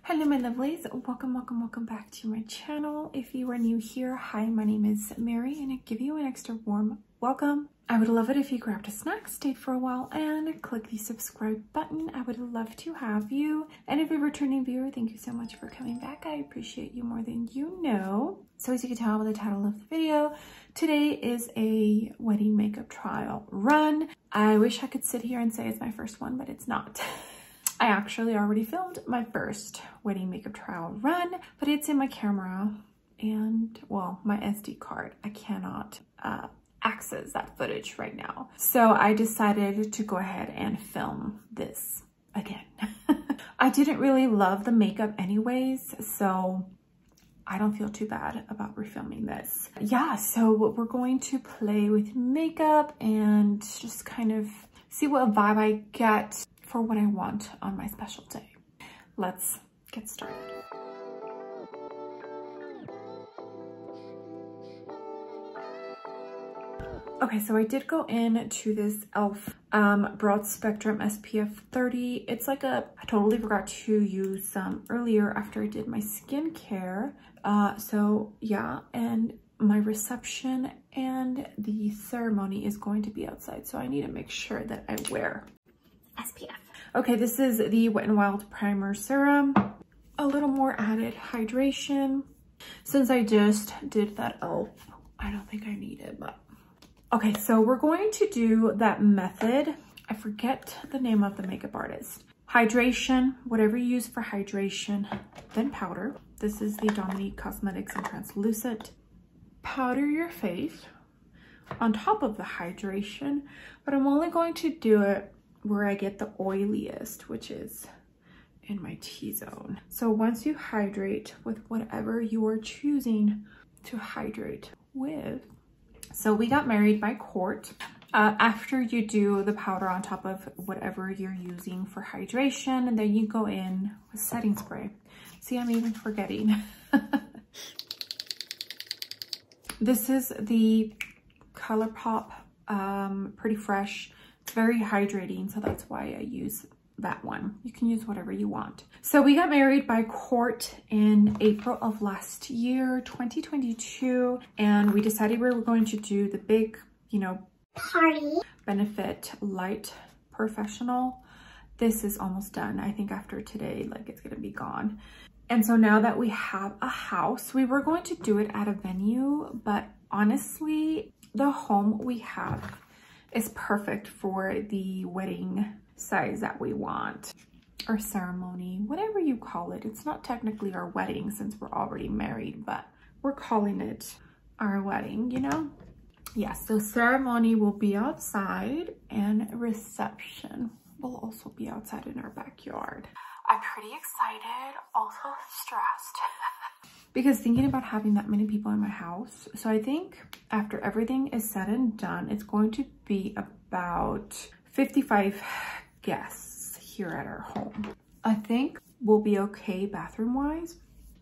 Hello my lovelies, welcome back to my channel. If you are new here, hi, my name is Mary and I give you an extra warm welcome. I would love it if you grabbed a snack, stayed for a while, and click the subscribe button. I would love to have you. And if you're a returning viewer, thank you so much for coming back. I appreciate you more than you know. So as you can tell by the title of the video, today is a wedding makeup trial run. I wish I could sit here and say it's my first one, but it's not. I actually already filmed my first wedding makeup trial run, but it's in my camera and, well, my SD card. I cannot access that footage right now. So I decided to go ahead and film this again. I didn't really love the makeup anyways, so I don't feel too bad about refilming this. Yeah, so we're going to play with makeup and just kind of see what vibe I get for what I want on my special day. Let's get started. Okay, so I did go into this e.l.f. Broad Spectrum SPF 30. It's like I totally forgot to use some earlier after I did my skincare. So yeah, and my reception and the ceremony is going to be outside, so I need to make sure that I wear SPF. Okay, this is the Wet n Wild Primer Serum. A little more added hydration. Since I just did that e.l.f., I don't think I need it, but okay, so we're going to do that method. I forget the name of the makeup artist. Hydration, whatever you use for hydration, then powder. This is the Dominique Cosmetics and Translucent. Powder your face on top of the hydration, but I'm only going to do it where I get the oiliest, which is in my T-zone. So once you hydrate with whatever you are choosing to hydrate with. So we got married by quart. After you do the powder on top of whatever you're using for hydration, and then you go in with setting spray. See, I'm even forgetting. This is the ColourPop Pretty Fresh. It's very hydrating, so that's why I use that one. You can use whatever you want. So we got married by quart in April of last year, 2022, and we decided we were going to do the big, you know, party Benefit Light Professional. This is almost done. I think after today, like, it's gonna be gone. And so now that we have a house, we were going to do it at a venue, but honestly, the home we have is perfect for the wedding size that we want, or ceremony, whatever you call it. It's not technically our wedding since we're already married, but we're calling it our wedding, you know? Yeah, so ceremony will be outside and reception will also be outside in our backyard. I'm pretty excited, also stressed. Because thinking about having that many people in my house, so I think after everything is said and done, it's going to be about 55 guests here at our home. I think we'll be okay bathroom wise.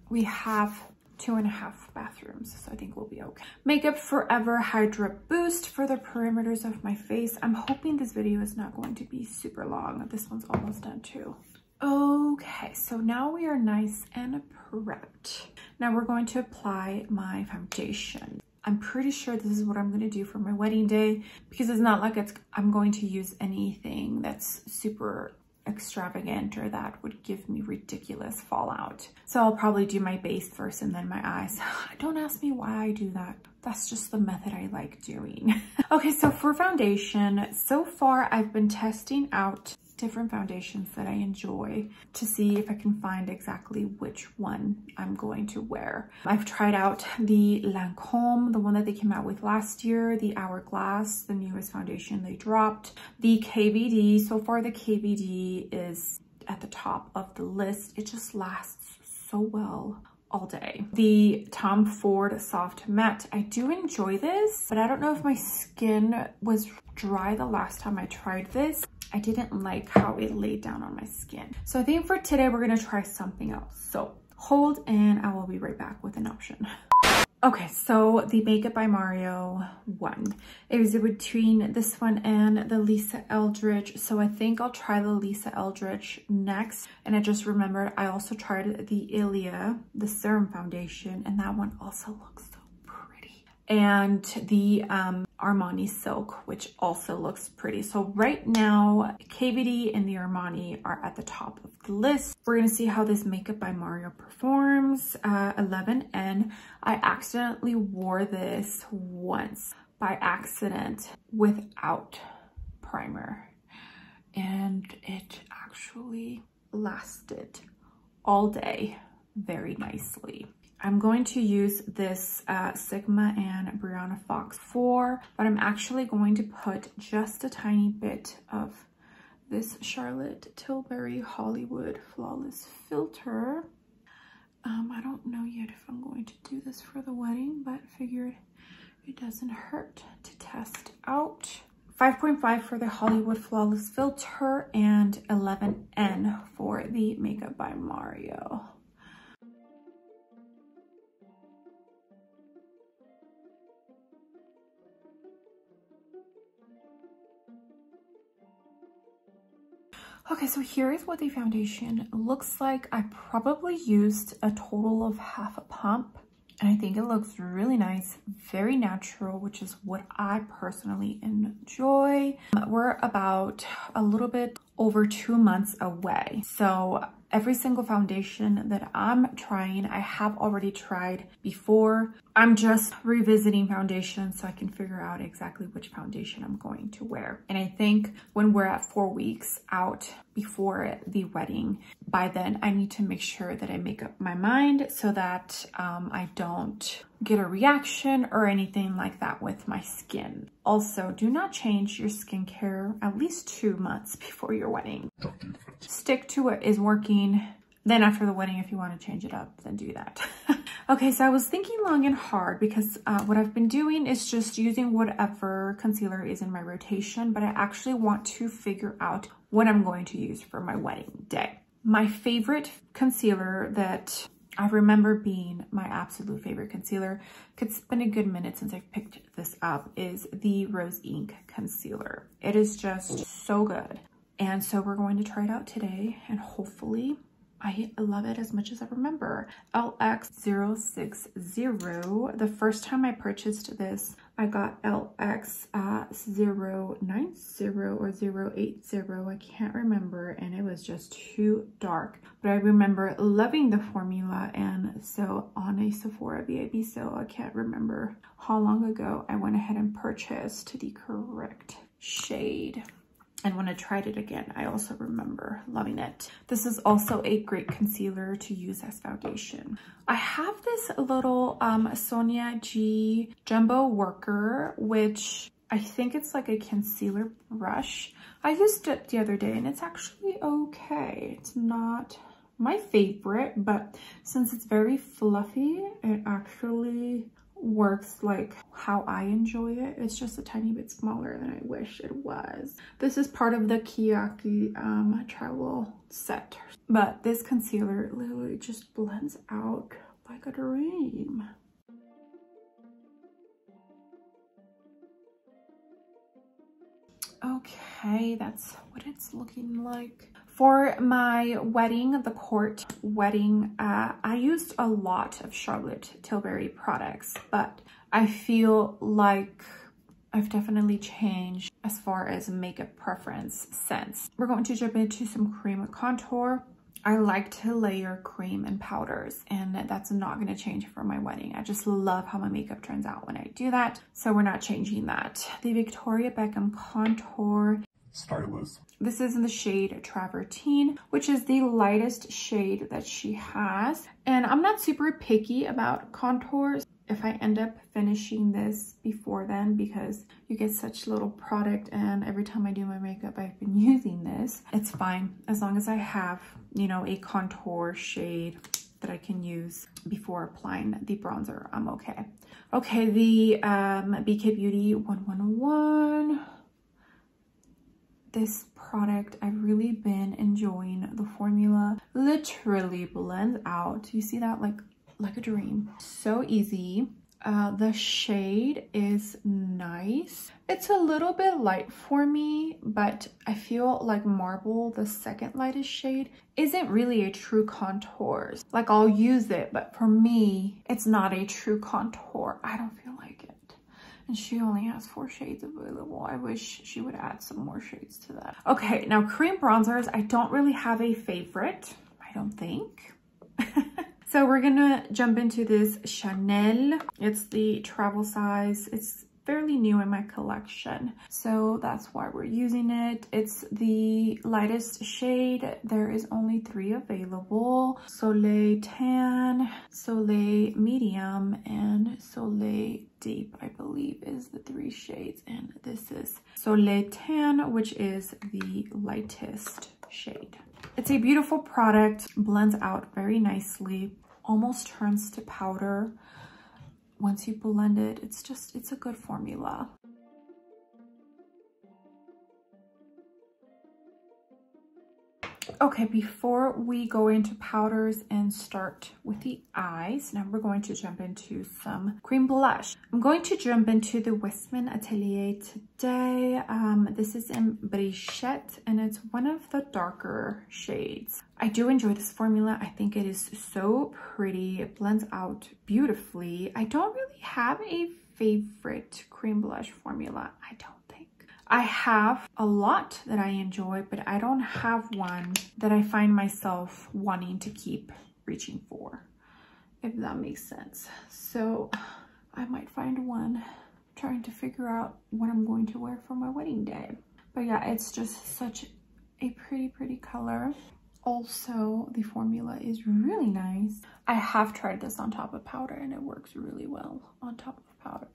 We have 2.5 bathrooms, so I think we'll be okay. Makeup Forever Hydra Boost for the perimeters of my face. I'm hoping this video is not going to be super long. This one's almost done too. Okay, so now we are nice and prepped. Now we're going to apply my foundation. I'm pretty sure this is what I'm going to do for my wedding day, because it's not like I'm going to use anything that's super extravagant or that would give me ridiculous fallout. So I'll probably do my base first and then my eyes. Don't ask me why I do that. That's just the method I like doing. Okay, so for foundation, so far I've been testing out different foundations that I enjoy to see if I can find exactly which one I'm going to wear. I've tried out the Lancome, the one that they came out with last year, the Hourglass, the newest foundation they dropped, the KVD. So far the KVD is at the top of the list. It just lasts so well all day. The Tom Ford Soft Matte, I do enjoy this, but I don't know if my skin was dry the last time I tried this. I didn't like how it laid down on my skin. So I think for today, we're gonna try something else. So hold and I will be right back with an option. Okay, so the Makeup by Mario one. It was between this one and the Lisa Eldridge. So I think I'll try the Lisa Eldridge next. And I just remembered I also tried the Ilia, the Serum Foundation, and that one also looks so pretty. And the Armani Silk, which also looks pretty. So right now, KVD and the Armani are at the top of the list. We're gonna see how this Makeup by Mario performs. 11N. I accidentally wore this once by accident without primer, and it actually lasted all day very nicely. I'm going to use this Sigma and Brianna Fox 4, but I'm actually going to put just a tiny bit of this Charlotte Tilbury Hollywood Flawless Filtr. I don't know yet if I'm going to do this for the wedding, but figured it doesn't hurt to test out. 5.5 for the Hollywood Flawless Filtr and 11N for the Makeup by Mario. Okay, so here is what the foundation looks like. I probably used a total of half a pump, and I think it looks really nice, very natural, which is what I personally enjoy. We're about a little bit over 2 months away. So every single foundation that I'm trying, I have already tried before. I'm just revisiting foundations so I can figure out exactly which foundation I'm going to wear. And I think when we're at 4 weeks out before the wedding, by then I need to make sure that I make up my mind so that I don't get a reaction or anything like that with my skin. Also, do not change your skincare at least 2 months before your wedding. Stick to what is working. Then after the wedding, if you want to change it up, then do that. Okay, so I was thinking long and hard because what I've been doing is just using whatever concealer is in my rotation, but I actually want to figure out what I'm going to use for my wedding day. My favorite concealer that I remember being my absolute favorite concealer, it's been a good minute since I've picked this up, is the Rose Ink Concealer. It is just so good. And so we're going to try it out today, and hopefully I love it as much as I remember. LX060. The first time I purchased this, I got LX090 or 080. I can't remember, and it was just too dark. But I remember loving the formula, and so on a Sephora VIP sale, I can't remember how long ago I went ahead and purchased the correct shade. And when I tried it again, I also remember loving it. This is also a great concealer to use as foundation. I have this little Sonia G Jumbo Worker, which I think it's like a concealer brush. I used it the other day and it's actually okay. It's not my favorite, but since it's very fluffy, it actually works like how I enjoy it. It's just a tiny bit smaller than I wish it was. This is part of the Kiyaki travel set, but this concealer literally just blends out like a dream. Okay, that's what it's looking like. For my wedding, the court wedding, I used a lot of Charlotte Tilbury products, but I feel like I've definitely changed as far as makeup preference since. We're going to jump into some cream contour. I like to layer cream and powders, and that's not going to change for my wedding. I just love how my makeup turns out when I do that, so we're not changing that. The Victoria Beckham contour. Stylist. This is in the shade Travertine, which is the lightest shade that she has. And I'm not super picky about contours if I end up finishing this before then, because you get such little product, and every time I do my makeup, I've been using this. It's fine as long as I have, you know, a contour shade that I can use before applying the bronzer. I'm okay. Okay, the BK Beauty 111. This product, I've really been enjoying. The formula literally blends out. You see that like a dream. So easy. The shade is nice. It's a little bit light for me, but I feel like Marble, the second lightest shade, isn't really a true contour. Like, I'll use it, but for me, it's not a true contour. I don't feel like it. And she only has 4 shades available. I wish she would add some more shades to that. Okay, now cream bronzers, I don't really have a favorite, I don't think. So we're gonna jump into this Chanel. It's the travel size. It's fairly new in my collection, so that's why we're using it. It's the lightest shade. There is only 3 available: Soleil Tan, Soleil Medium, and Soleil Deep, I believe is the 3 shades. And this is Soleil Tan, which is the lightest shade. It's a beautiful product, blends out very nicely, almost turns to powder. Once you blend it, it's a good formula. Okay, before we go into powders and start with the eyes, now we're going to jump into some cream blush. I'm going to jump into the Westman Atelier today. This is in Brichette, and it's one of the darker shades. I do enjoy this formula. I think it is so pretty. It blends out beautifully. I don't really have a favorite cream blush formula, I don't think. I have a lot that I enjoy, but I don't have one that I find myself wanting to keep reaching for, if that makes sense. So I might find one, trying to figure out what I'm going to wear for my wedding day. But yeah, it's just such a pretty color. Also, the formula is really nice. I have tried this on top of powder and it works really well on top of powder.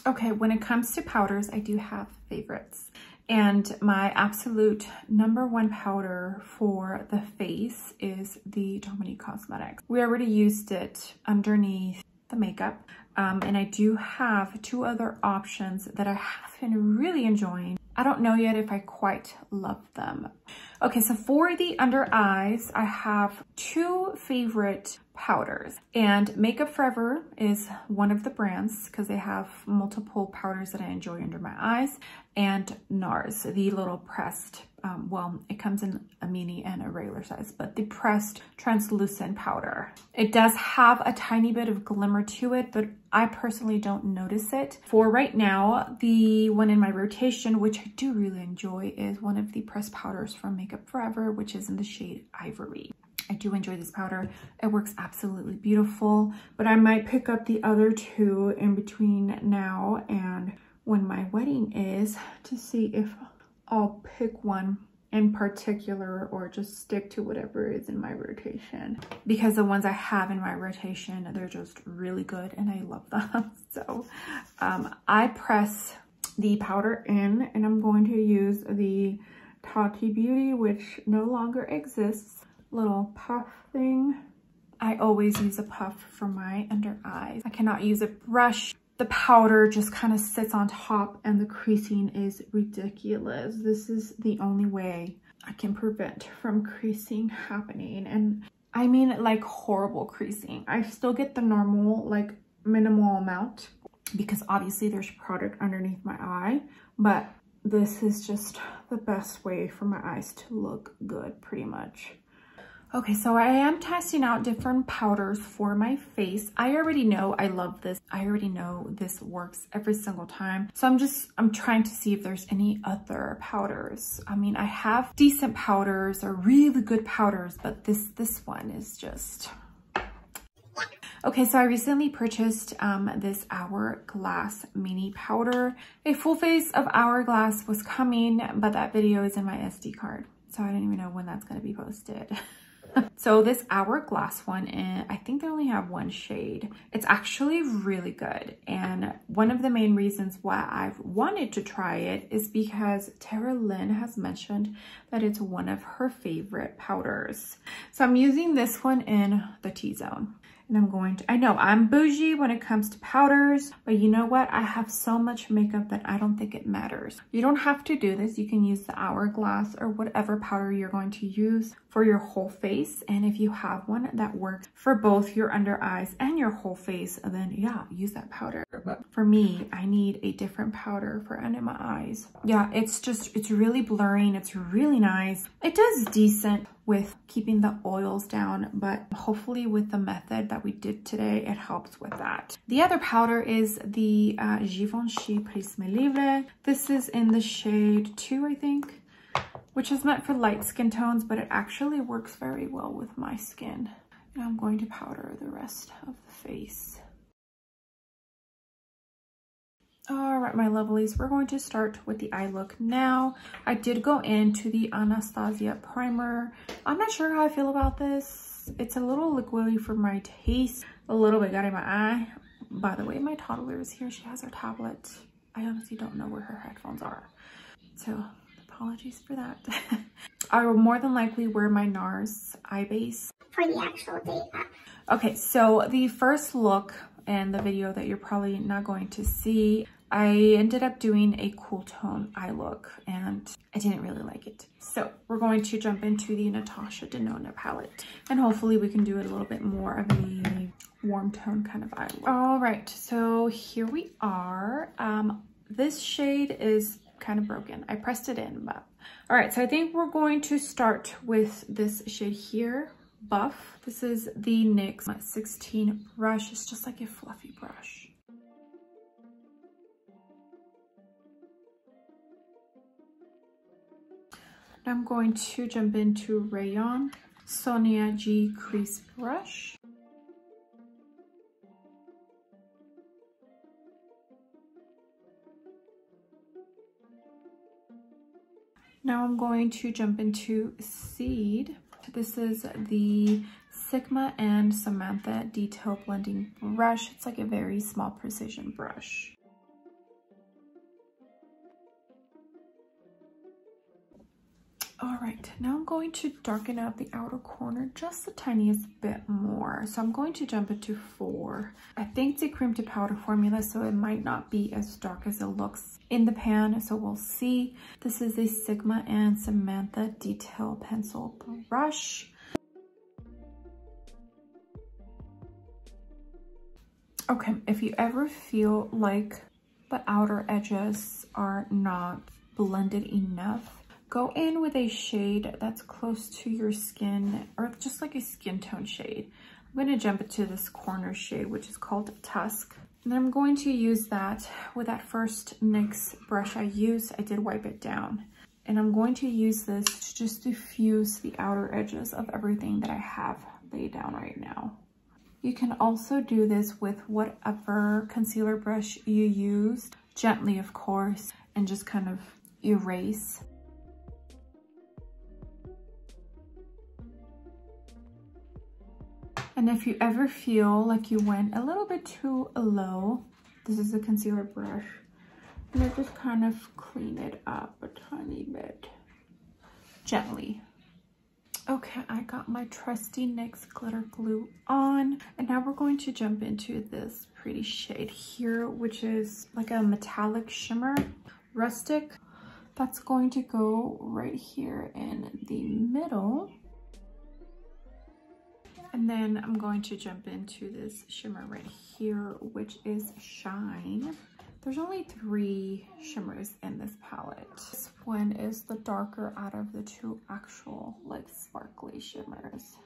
Okay, when it comes to powders, I do have favorites. And my absolute #1 powder for the face is the Dominique Cosmetics. We already used it underneath the makeup. And I do have 2 other options that I have been really enjoying. I don't know yet if I quite love them. Okay, so for the under eyes, I have 2 favorite powders, and Makeup Forever is one of the brands because they have multiple powders that I enjoy under my eyes, and NARS, the little pressed, well, it comes in a mini and a regular size, but the pressed translucent powder. It does have a tiny bit of glimmer to it, but I personally don't notice it. For right now, the one in my rotation, which I do really enjoy, is one of the pressed powders from Makeup Forever, which is in the shade Ivory. I do enjoy this powder. It works absolutely beautiful, but I might pick up the other 2 in between now and when my wedding is to see if I'll pick one in particular or just stick to whatever is in my rotation, because the ones I have in my rotation, they're just really good and I love them. So I press the powder in, and I'm going to use the Tati Beauty, which no longer exists, little puff thing. I always use a puff for my under eyes. I cannot use a brush. The powder just kind of sits on top and the creasing is ridiculous. This is the only way I can prevent from creasing happening. And I mean like horrible creasing. I still get the normal, like minimal amount because obviously there's product underneath my eye, but this is just the best way for my eyes to look good pretty much. Okay, so I am testing out different powders for my face. I already know I love this. I already know this works every single time. So I'm trying to see if there's any other powders. I mean, I have decent powders or really good powders, but this one is just... Okay, so I recently purchased this Hourglass mini powder. A full face of Hourglass was coming, but that video is in my SD card. So I don't even know when that's gonna be posted. So this Hourglass one, I think they only have 1 shade. It's actually really good. And one of the main reasons why I've wanted to try it is because Tara Lynn has mentioned that it's one of her favorite powders. So I'm using this one in the T-zone. And I'm going to, I know I'm bougie when it comes to powders, but you know what? I have so much makeup that I don't think it matters. You don't have to do this. You can use the Hourglass or whatever powder you're going to use for your whole face. And if you have one that works for both your under eyes and your whole face, then yeah, use that powder. But for me, I need a different powder for under my eyes. Yeah, it's really blurring. It's really nice. It does decent with keeping the oils down, but hopefully with the method that we did today, it helps with that. The other powder is the Givenchy Prisme Libre. This is in the shade 2, I think, which is meant for light skin tones, but it actually works very well with my skin. And I'm going to powder the rest of the face. All right, my lovelies, we're going to start with the eye look now. I did go into the Anastasia primer. I'm not sure how I feel about this. It's a little liquidy for my taste. A little bit got in my eye. By the way, my toddler is here. She has her tablet. I honestly don't know where her headphones are. So apologies for that. I will more than likely wear my NARS eye base for the actual date. Okay, so the first look and the video that you're probably not going to see, I ended up doing a cool tone eye look and I didn't really like it. So we're going to jump into the Natasha Denona palette and hopefully we can do it a little bit more of a warm tone kind of eye look. All right, so here we are. This shade is kind of broken. I pressed it in, but all right, so I think we're going to start with this shade here, Buff. This is the NYX 16 brush. It's just like a fluffy brush. Now I'm going to jump into Rayon Sonia G crease brush. Now I'm going to jump into Seed. This is the Sigma and Samantha detail blending brush. It's like a very small precision brush. All right, now I'm going to darken out the outer corner just the tiniest bit more. So I'm going to jump into 4. I think it's a cream to powder formula, so it might not be as dark as it looks in the pan, so we'll see. This is a Sigma and Samantha detail pencil brush. Okay, if you ever feel like the outer edges are not blended enough, go in with a shade that's close to your skin or just like a skin tone shade. I'm going to jump into this corner shade, which is called Tusk. And then I'm going to use that with that first NYX brush I used. I did wipe it down. And I'm going to use this to just diffuse the outer edges of everything that I have laid down right now. You can also do this with whatever concealer brush you use, gently of course, and just kind of erase. And if you ever feel like you went a little bit too low, this is a concealer brush, and I just kind of clean it up a tiny bit, gently. Okay, I got my trusty NYX glitter glue on, and now we're going to jump into this pretty shade here, which is like a metallic shimmer, rustic. That's going to go right here in the middle. And then I'm going to jump into this shimmer right here, which is Shine. There's only 3 shimmers in this palette. This one is the darker out of the 2 actual like sparkly shimmers.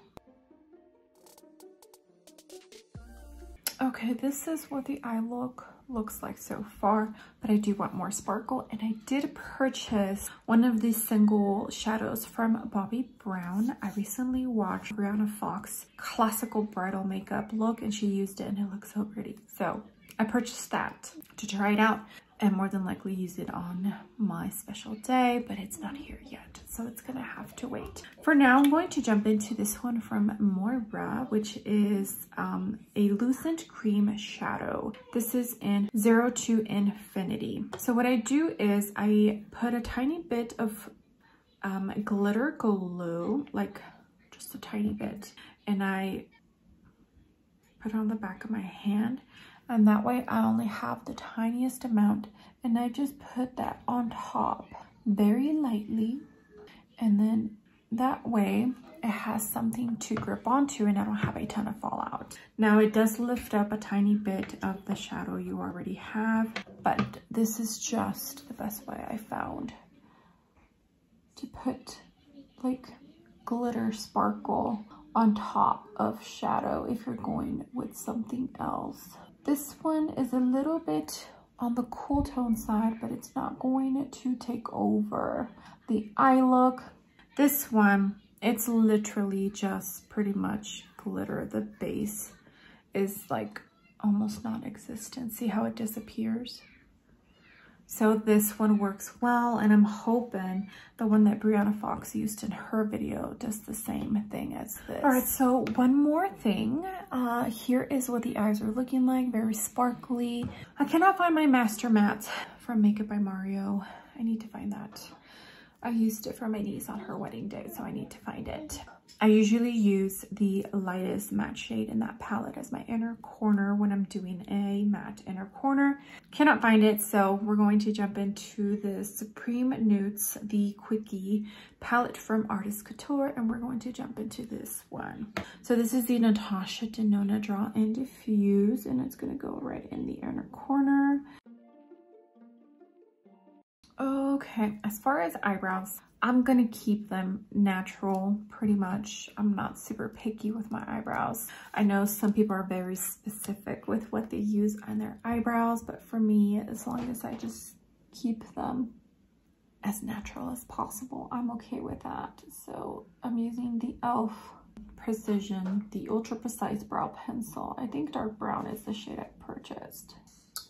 Okay, this is what the eye look looks like so far, but I do want more sparkle, and I did purchase one of these single shadows from Bobbi Brown. I recently watched Brianna Fox classical bridal makeup look, and she used it and it looks so pretty. So I purchased that to try it out and more than likely use it on my special day, but it's not here yet, so it's gonna have to wait. For now, I'm going to jump into this one from Moira, which is a Lucent Cream Shadow. This is in 02 Infinity. So what I do is I put a tiny bit of glitter glue, like just a tiny bit, and I put it on the back of my hand, and that way I only have the tiniest amount, and I just put that on top very lightly, and then that way it has something to grip onto and I don't have a ton of fallout. Now it does lift up a tiny bit of the shadow you already have, but this is just the best way I found to put like glitter sparkle on top of shadow if you're going with something else. This one is a little bit on the cool tone side, but it's not going to take over the eye look. This one, it's literally just pretty much glitter. The base is like almost non-existent. See how it disappears? So this one works well, and I'm hoping the one that Brianna Fox used in her video does the same thing as this. All right, so one more thing. Here is what the eyes are looking like, very sparkly. I cannot find my master matte from Makeup by Mario. I need to find that. I used it for my niece on her wedding day, so I need to find it. I usually use the lightest matte shade in that palette as my inner corner when I'm doing a matte inner corner. Cannot find it, so we're going to jump into the Supreme Nudes, the Quickie palette from Artist Couture, and we're going to jump into this one. So this is the Natasha Denona Draw and Diffuse, and it's going to go right in the inner corner. Okay, as far as eyebrows, I'm gonna keep them natural pretty much. I'm not super picky with my eyebrows. I know some people are very specific with what they use on their eyebrows, but for me, as long as I just keep them as natural as possible, I'm okay with that. So I'm using the e.l.f. Precision, the Ultra Precise Brow Pencil. I think dark brown is the shade I purchased.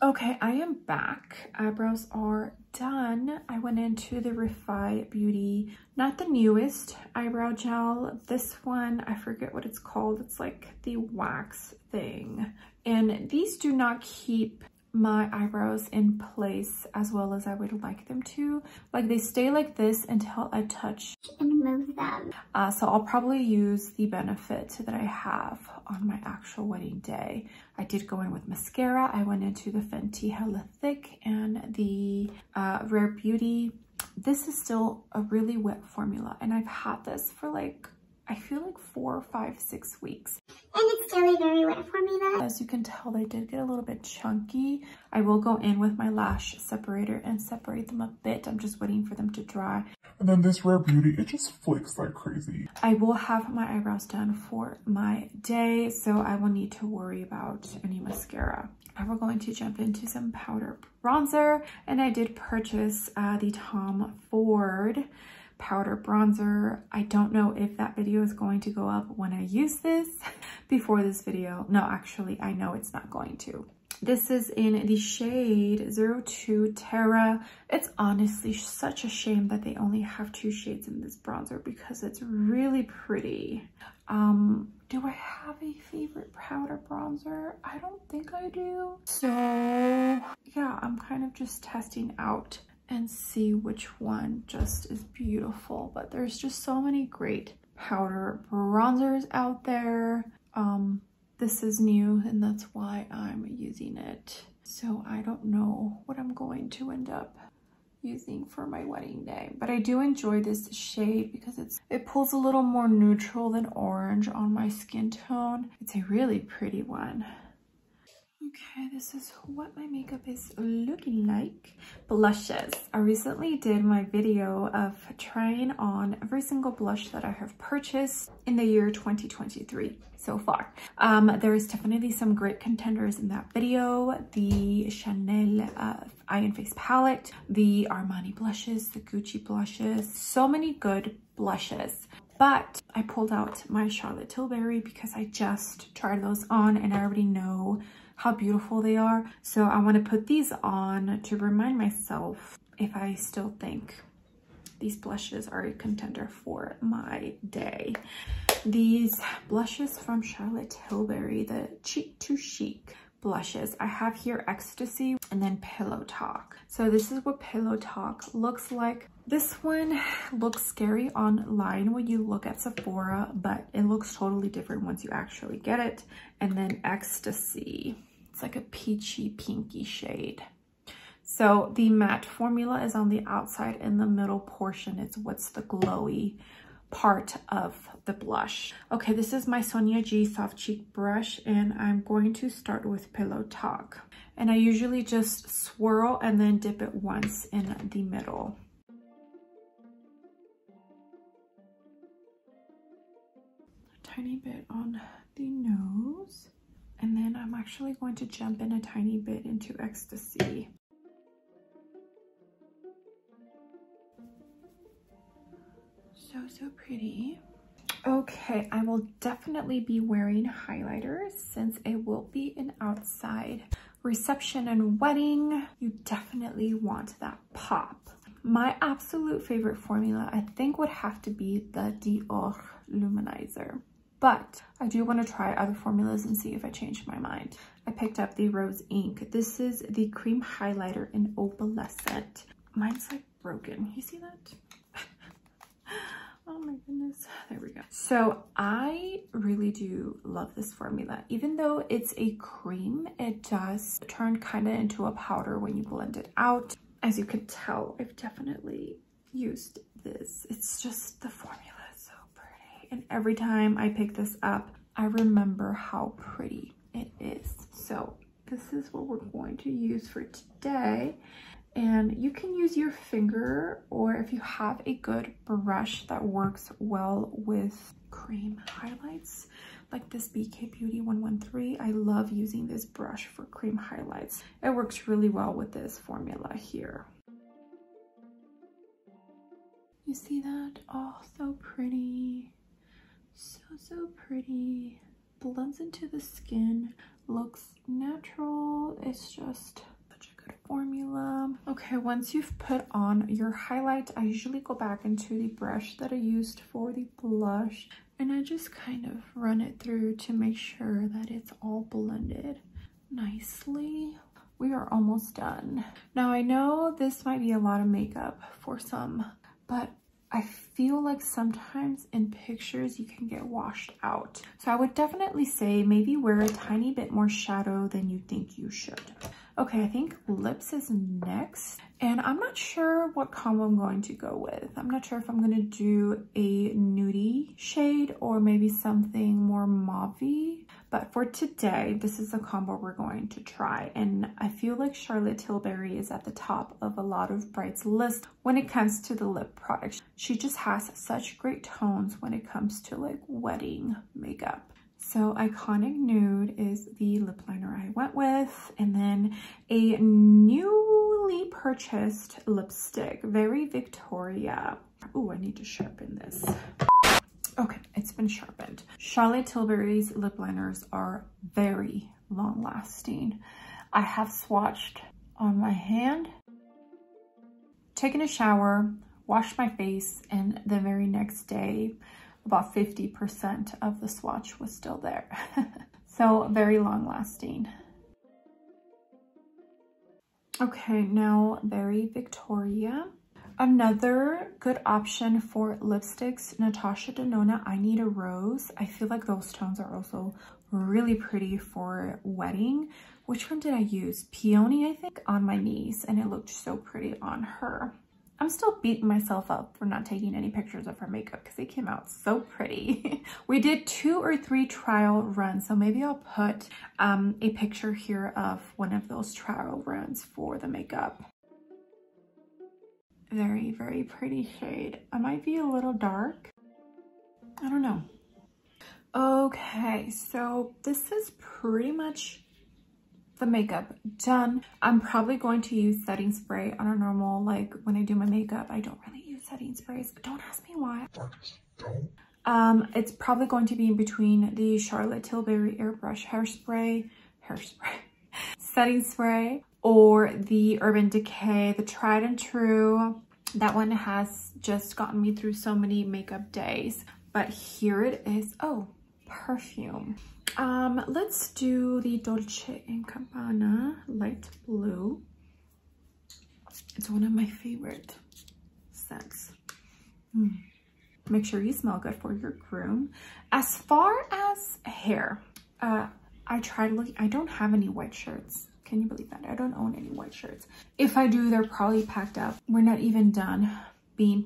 Okay, I am back. Eyebrows are done. I went into the Refi Beauty, not the newest eyebrow gel. This one, I forget what it's called. It's like the wax thing. And these do not keep my eyebrows in place as well as I would like them to. Like they stay like this until I touch and move them. So I'll probably use the Benefit that I have on my actual wedding day. I did go in with mascara. I went into the Fenty Hella Thick and the Rare Beauty. This is still a really wet formula, and I've had this for like, I feel like 4, 5, 6 weeks. And it's still a very wet formula. As you can tell, they did get a little bit chunky. I will go in with my lash separator and separate them a bit. I'm just waiting for them to dry. And then this Rare Beauty, it just flicks like crazy. I will have my eyebrows done for my day, so I will need to worry about any mascara. Now we're going to jump into some powder bronzer, and I did purchase the Tom Ford powder bronzer. I don't know if that video is going to go up when I use this before this video. No, actually, I know it's not going to. This is in the shade 02 Terra. It's honestly such a shame that they only have 2 shades in this bronzer because it's really pretty. Do I have a favorite powder bronzer? I don't think I do. So yeah, I'm kind of just testing out and see which one just is beautiful. But there's just so many great powder bronzers out there. This is new, and that's why I'm using it. So I don't know what I'm going to end up using for my wedding day, but I do enjoy this shade because it pulls a little more neutral than orange on my skin tone. It's a really pretty one. Okay, this is what my makeup is looking like. Blushes. I recently did my video of trying on every single blush that I have purchased in the year 2023 so far. There is definitely some great contenders in that video. The Chanel Eye and Face palette, the Armani blushes, the Gucci blushes, so many good blushes. But I pulled out my Charlotte Tilbury because I just tried those on and I already know how beautiful they are. So I want to put these on to remind myself if I still think these blushes are a contender for my day. These blushes from Charlotte Tilbury, the Cheek to Chic blushes. I have here Ecstasy and then Pillow Talk. So this is what Pillow Talk looks like. This one looks scary online when you look at Sephora, but it looks totally different once you actually get it. And then Ecstasy, it's like a peachy pinky shade. So the matte formula is on the outside, and the middle portion is what's the glowy part of the blush. Okay, this is my Sonia G Soft Cheek brush, and I'm going to start with Pillow Talk. And I usually just swirl and then dip it once in the middle. A tiny bit on the nose. And then I'm actually going to jump in a tiny bit into Ecstasy. So pretty. Okay, I will definitely be wearing highlighters since it will be an outside reception and wedding. You definitely want that pop. My absolute favorite formula, I think, would have to be the Dior Luminizer. But I do want to try other formulas and see if I change my mind. I picked up the Rose Ink. This is the cream highlighter in Opalescent. Mine's like broken. You see that? Oh my goodness, there we go. So I really do love this formula. Even though it's a cream, it does turn kind of into a powder when you blend it out. As you can tell, I've definitely used this. It's just, the formula is so pretty. And every time I pick this up, I remember how pretty it is. So this is what we're going to use for today. And you can use your finger, or if you have a good brush that works well with cream highlights, like this BK Beauty 113. I love using this brush for cream highlights. It works really well with this formula here. You see that? Oh, so pretty. So pretty. Blends into the skin, looks natural. It's just good formula. Okay, once you've put on your highlight, I usually go back into the brush that I used for the blush, and I just kind of run it through to make sure that it's all blended nicely. We are almost done. Now I know this might be a lot of makeup for some, but I feel like sometimes in pictures you can get washed out. So I would definitely say maybe wear a tiny bit more shadow than you think you should. Okay, I think lips is next. And I'm not sure what combo I'm going to go with. I'm not sure if I'm going to do a nudie shade or maybe something more mauve-y. But for today, this is the combo we're going to try. And I feel like Charlotte Tilbury is at the top of a lot of brides' list when it comes to the lip products. She just has such great tones when it comes to like wedding makeup. So Iconic Nude is the lip liner I went with. And then a newly purchased lipstick, very Victoria. Oh, I need to sharpen this. Okay, it's been sharpened. Charlotte Tilbury's lip liners are very long lasting. I have swatched on my hand, taken a shower, washed my face, and the very next day, about 50% of the swatch was still there. So very long lasting. Okay, now very Victoria. Another good option for lipsticks, Natasha Denona I Need a Rose. I feel like those tones are also really pretty for wedding. Which one did I use? Peony, I think, on my niece, and it looked so pretty on her. I'm still beating myself up for not taking any pictures of her makeup because they came out so pretty. We did 2 or 3 trial runs, so maybe I'll put a picture here of one of those trial runs for the makeup. Very, very pretty shade. I might be a little dark. I don't know. Okay, so this is pretty much the makeup done. I'm probably going to use setting spray on a normal, like when I do my makeup, I don't really use setting sprays, but don't ask me why. It's probably going to be in between the Charlotte Tilbury airbrush hairspray, setting spray, or the Urban Decay, the tried and true. That one has just gotten me through so many makeup days, but here it is. Oh, perfume. Let's do the Dolce & Gabbana light blue. It's one of my favorite scents. Make sure you smell good for your groom. As far as hair, I tried looking. I don't have any white shirts. Can you believe that? I don't own any white shirts. If I do, they're probably packed up. We're not even done being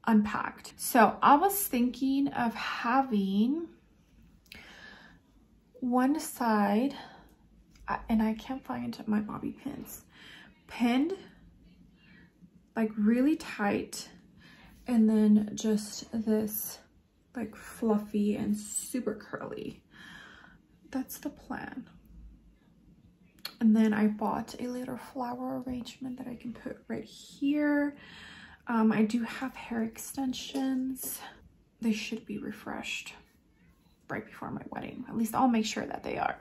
unpacked. So I was thinking of having one side, and I can't find my bobby pins, pinned like really tight, and then just this like fluffy and super curly. That's the plan. And then I bought a little flower arrangement that I can put right here. I do have hair extensions. They should be refreshed right before my wedding. At least I'll make sure that they are.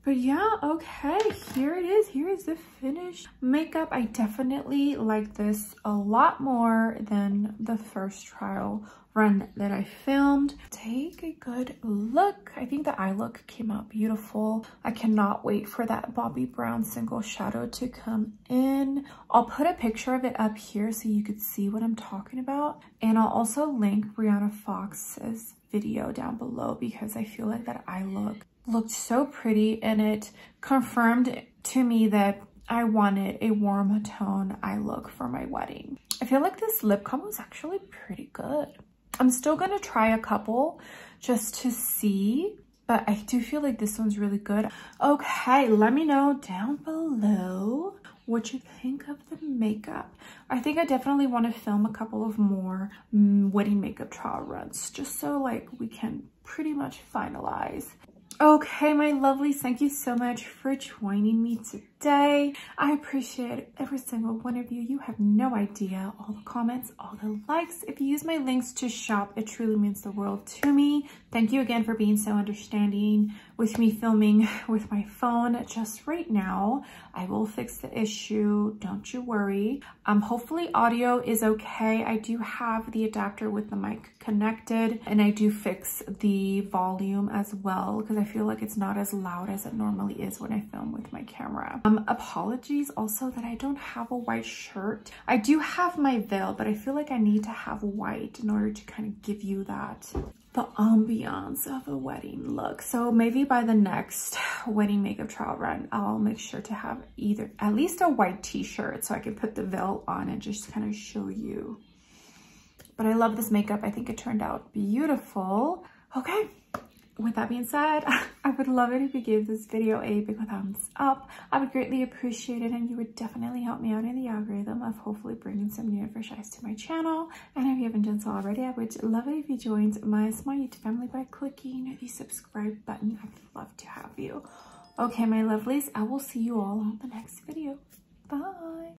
But yeah, okay, here it is. Here is the finished makeup. I definitely like this a lot more than the first trial run that I filmed. Take a good look. I think the eye look came out beautiful. I cannot wait for that Bobbi Brown single shadow to come in. I'll put a picture of it up here so you could see what I'm talking about. And I'll also link Brianna Fox's video down below because I feel like that eye look looked so pretty, and it confirmed to me that I wanted a warm tone eye look for my wedding. I feel like this lip combo is actually pretty good. I'm still gonna try a couple just to see, but I do feel like this one's really good. Okay, let me know down below what you think of the makeup. I think I definitely want to film a couple of more wedding makeup trial runs just so like we can pretty much finalize. Okay, my lovelies, thank you so much for joining me today. I appreciate every single one of you. You have no idea. All the comments, all the likes. If you use my links to shop, it truly means the world to me. Thank you again for being so understanding with me filming with my phone just right now. I will fix the issue. Don't you worry. Hopefully audio is okay. I do have the adapter with the mic connected, and I do fix the volume as well because I feel like it's not as loud as it normally is when I film with my camera. Apologies also that I don't have a white shirt. I do have my veil, but I feel like I need to have white in order to kind of give you that the ambiance of a wedding look. So maybe by the next wedding makeup trial run, I'll make sure to have either at least a white t-shirt so I can put the veil on and just kind of show you. But I love this makeup. I think it turned out beautiful. Okay, with that being said, I would love it if you gave this video a big thumbs up. I would greatly appreciate it, and you would definitely help me out in the algorithm of hopefully bringing some new and fresh eyes to my channel. And if you haven't done so already, I would love it if you joined my small YouTube family by clicking the subscribe button. I'd love to have you. Okay, my lovelies, I will see you all on the next video. Bye.